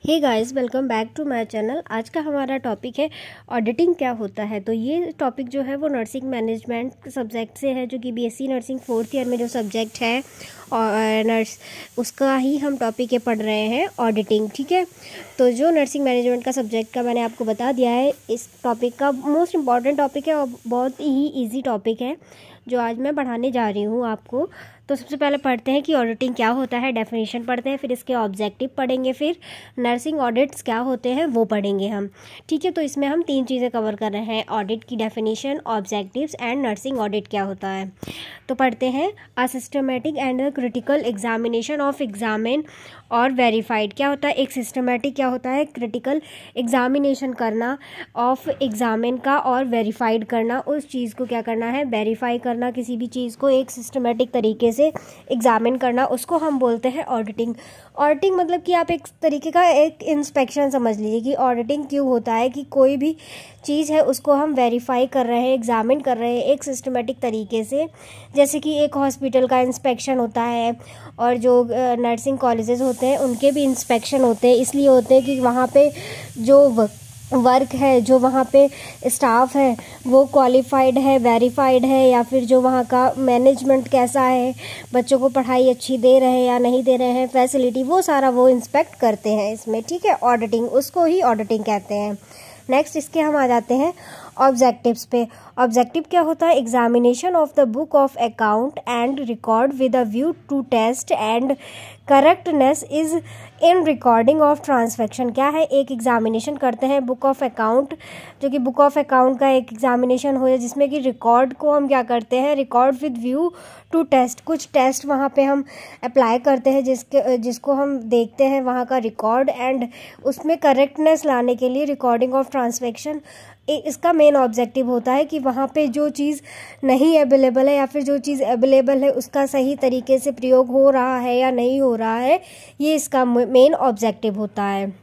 Hey guys, welcome back to my channel. आज का हमारा टॉपिक है ऑडिटिंग क्या होता है। तो ये टॉपिक जो है वो नर्सिंग मैनेजमेंट सब्जेक्ट से है, जो कि बीएससी नर्सिंग 4th ईयर में जो सब्जेक्ट है और नर्स उसका ही हम टॉपिक ये पढ़ रहे हैं, ऑडिटिंग। ठीक है, तो जो नर्सिंग मैनेजमेंट का सब्जेक्ट का मैंने आपको बता दिया है, इस टॉपिक का मोस्ट इम्पॉर्टेंट टॉपिक है और बहुत ही ईजी टॉपिक है जो आज मैं पढ़ाने जा रही हूँ आपको। तो सबसे पहले पढ़ते हैं कि ऑडिटिंग क्या होता है, डेफिनेशन पढ़ते हैं, फिर इसके ऑब्जेक्टिव पढ़ेंगे, फिर नर्सिंग ऑडिट्स क्या होते हैं वो पढ़ेंगे हम। ठीक है, तो इसमें हम 3 चीज़ें कवर कर रहे हैं, ऑडिट की definition, objectives and nursing audit क्या होता है। तो पढ़ते हैं, a systematic and critical examination of examine और वेरीफाइड। क्या होता है, एक सिस्टमेटिक क्या होता है, क्रिटिकल एग्जामिनेशन करना ऑफ एग्जामिन का और वेरीफाइड करना, उस चीज़ को क्या करना है, वेरीफाई करना, किसी भी चीज़ को एक सिस्टमेटिक तरीके से एग्जामिन करना, उसको हम बोलते हैं ऑडिटिंग। ऑडिटिंग मतलब कि आप एक तरीके का एक इंस्पेक्शन समझ लीजिए कि ऑडिटिंग क्यों होता है, कि कोई भी चीज़ है उसको हम वेरीफाई कर रहे हैं, एग्जामिन कर रहे हैं एक सिस्टमेटिक तरीके से। जैसे कि एक हॉस्पिटल का इंस्पेक्शन होता है और जो नर्सिंग कॉलेजेस होते हैं उनके भी इंस्पेक्शन होते हैं, इसलिए होते हैं कि वहाँ पे जो वर्क है, जो वहाँ पे स्टाफ है वो क्वालिफाइड है, वेरीफाइड है, या फिर जो वहाँ का मैनेजमेंट कैसा है, बच्चों को पढ़ाई अच्छी दे रहे हैं या नहीं दे रहे हैं, फैसिलिटी, वो सारा वो इंस्पेक्ट करते हैं इसमें। ठीक है, ऑडिटिंग, उसको ही ऑडिटिंग कहते हैं। नेक्स्ट इसके हम आ जाते हैं ऑब्जेक्टिव्स पे। ऑब्जेक्टिव क्या होता है, examination of the book of account and record with a view to test and correctness is in recording of transaction. क्या है, एक एग्जामिनेशन करते हैं बुक ऑफ अकाउंट, जो कि बुक ऑफ अकाउंट का एक एग्जामिनेशन हो, जिसमें कि रिकॉर्ड को हम क्या करते हैं, record with view to test, कुछ टेस्ट वहाँ पे हम अप्लाई करते हैं जिसको हम देखते हैं वहाँ का रिकॉर्ड, एंड उसमें करेक्टनेस लाने के लिए रिकॉर्डिंग ऑफ ट्रांसफेक्शन। इसका मेन ऑब्जेक्टिव होता है कि वहाँ पे जो चीज़ नहीं अवेलेबल है या फिर जो चीज़ अवेलेबल है उसका सही तरीके से प्रयोग हो रहा है या नहीं हो रहा है, ये इसका मेन ऑब्जेक्टिव होता है।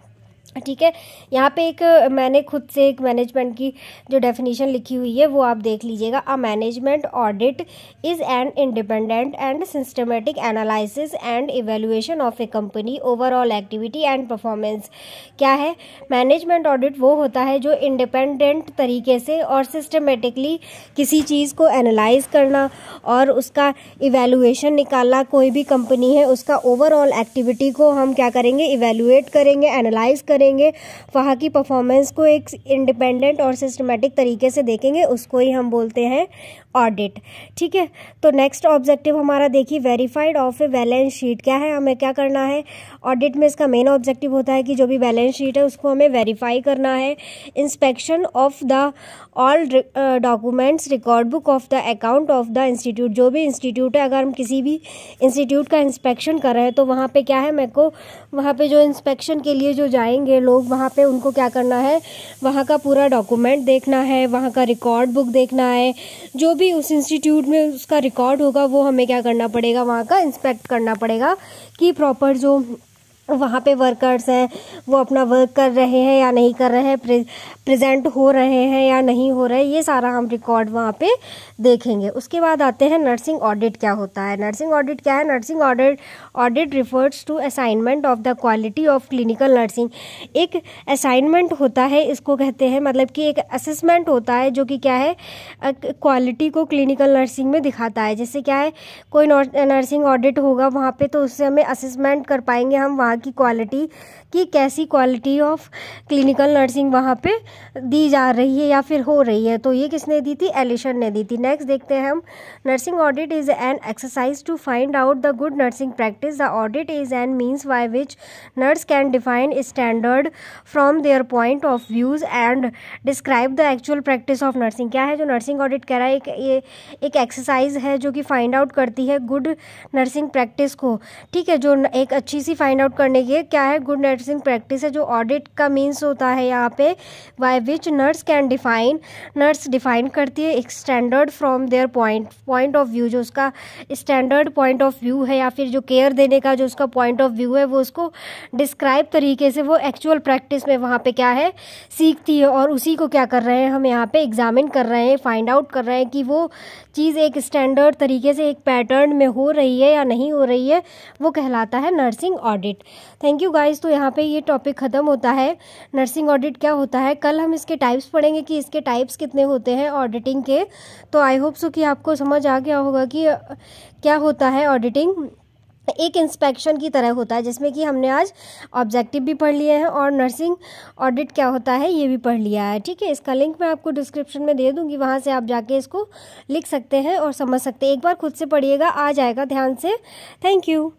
ठीक है, यहाँ पे एक मैंने खुद से एक मैनेजमेंट की जो डेफिनेशन लिखी हुई है वो आप देख लीजिएगा। A management audit is an independent and systematic analysis and evaluation of A company overall activity and performance. क्या है, मैनेजमेंट ऑडिट वो होता है जो इंडिपेंडेंट तरीके से और सिस्टमेटिकली किसी चीज़ को एनालाइज करना और उसका इवेल्युएशन निकालना। कोई भी कंपनी है उसका ओवरऑल एक्टिविटी को हम क्या करेंगे, इवेल्युएट करेंगे, एनालाइज करेंगे, वहाँ की परफॉर्मेंस को एक इंडिपेंडेंट और सिस्टमेटिक तरीके से देखेंगे, उसको ही हम बोलते हैं ऑडिट। ठीक है, तो नेक्स्ट ऑब्जेक्टिव हमारा देखिए, verified of a balance sheet. क्या है, हमें क्या करना है, ऑडिट में इसका मेन ऑब्जेक्टिव होता है कि जो भी बैलेंस शीट है उसको हमें वेरीफाई करना है। Inspection of the all documents, record book of the account of the institute. जो भी इंस्टीट्यूट है, अगर हम किसी भी इंस्टीट्यूट का इंस्पेक्शन कर रहे हैं तो वहाँ पे क्या है, मेरे को वहाँ पे जो इंस्पेक्शन के लिए जो जाएंगे लोग, वहाँ पे उनको क्या करना है, वहाँ का पूरा डॉक्यूमेंट देखना है, वहाँ का रिकॉर्ड बुक देखना है, जो भी उस इंस्टीट्यूट में उसका रिकॉर्ड होगा वो हमें क्या करना पड़ेगा, वहाँ का इंस्पेक्ट करना पड़ेगा कि प्रॉपर जो वहाँ पे वर्कर्स हैं वो अपना वर्क कर रहे हैं या नहीं कर रहे हैं, प्रेजेंट हो रहे हैं या नहीं हो रहे, ये सारा हम रिकॉर्ड वहाँ पे देखेंगे। उसके बाद आते हैं नर्सिंग ऑडिट क्या होता है। नर्सिंग ऑडिट क्या है, nursing audit refers to assignment of the quality of clinical nursing. एक असाइनमेंट होता है, इसको कहते हैं, मतलब कि एक असेसमेंट होता है जो कि क्या है, क्वालिटी को क्लिनिकल नर्सिंग में दिखाता है। जैसे क्या है, कोई नर्सिंग ऑडिट होगा वहाँ पे तो उससे हमें असेसमेंट कर पाएंगे हम वहाँ की क्वालिटी, कि कैसी क्वालिटी ऑफ क्लिनिकल नर्सिंग वहाँ पे दी जा रही है या फिर हो रही है। तो ये किसने दी थी, एलिशन ने दी थी। नेक्स्ट देखते हैं हम, nursing audit is an exercise to find out the good nursing practice. The audit is an means by which nurse can define standard from their point of views and describe the actual practice of nursing. क्या है, जो nursing audit कह रहा है, एक exercise है जो कि फाइंड आउट करती है गुड नर्सिंग प्रैक्टिस को। ठीक है, जो एक अच्छी सी फाइंड आउट करने की क्या है, गुड नर्सिंग प्रैक्टिस है। जो ऑडिट का मीन्स होता है यहाँ पे, bye which nurse can define, nurse define करती है एक standard from their point of view, जो उसका स्टैंडर्ड पॉइंट ऑफ व्यू है या फिर जो केयर देने का जो उसका पॉइंट ऑफ व्यू है वो उसको डिस्क्राइब तरीके से वो एक्चुअल प्रैक्टिस में वहाँ पे क्या है, सीखती है। और उसी को क्या कर रहे हैं हम यहाँ पे एग्जामिन कर रहे हैं, फाइंड आउट कर रहे हैं कि वो चीज़ एक स्टैंडर्ड तरीके से एक पैटर्न में हो रही है या नहीं हो रही है, वो कहलाता है nursing audit. Thank you guys. तो यहाँ पे ये टॉपिक ख़त्म होता है। नर्सिंग ऑडिट क्या होता है, कल हम इसके टाइप्स पढ़ेंगे कि इसके टाइप्स कितने होते हैं ऑडिटिंग के। तो आई होप सो कि आपको समझ आ गया होगा कि क्या होता है ऑडिटिंग। एक इंस्पेक्शन की तरह होता है, जिसमें कि हमने आज ऑब्जेक्टिव भी पढ़ लिए हैं और नर्सिंग ऑडिट क्या होता है ये भी पढ़ लिया है। ठीक है, इसका लिंक मैं आपको डिस्क्रिप्शन में दे दूंगी, वहाँ से आप जाके इसको लिख सकते हैं और समझ सकते हैं। एक बार खुद से पढ़िएगा, आ जाएगा ध्यान से। Thank you.